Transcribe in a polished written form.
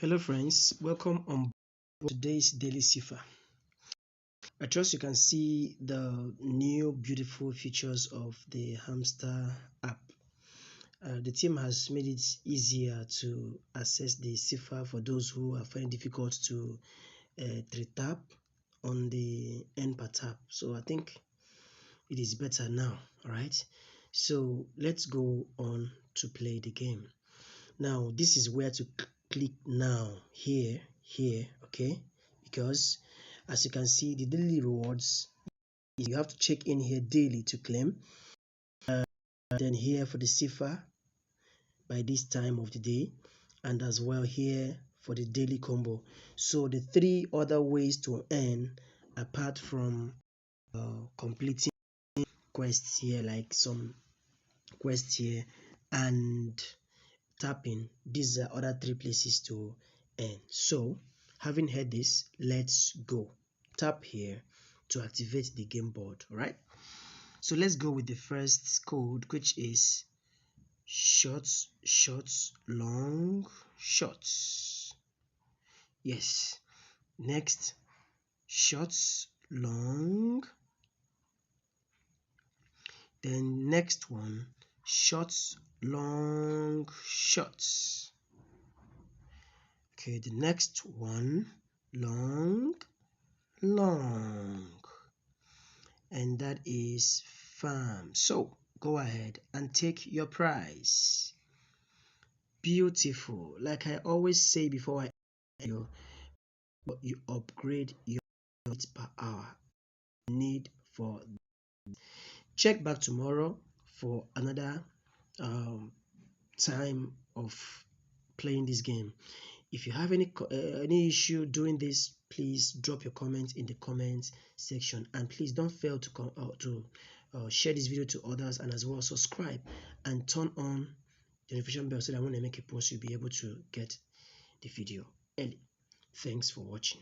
Hello friends, welcome on today's daily Cipher. I trust you can see the new beautiful features of the Hamster app. The team has made it easier to access the Cipher for those who are finding it difficult to tap on the end per tap. So I think it is better now, alright? So let's go on to play the game. Now this is where to click now, here, okay, because as you can see the daily rewards, you have to check in here daily to claim, then here for the Cipher by this time of the day, and as well here for the daily combo. So the three other ways to earn apart from completing quests here, like some quests here and tapping, these are other three places to earn. So having heard this, let's go. Tap here to activate the game board. All right, so let's go with the first code, which is shots, long, shots. Yes. Next, shots, long. Then next one, shots, long, shots. Okay, the next one, long, and that is farm. So go ahead and take your prize. Beautiful. Like I always say before you upgrade your units per hour. Need for check back tomorrow for another time of playing this game. If you have any issue doing this, please drop your comments in the comments section, and please don't fail to share this video to others, and as well subscribe and turn on the notification bell so that when I make a post you'll be able to get the video early. Thanks for watching.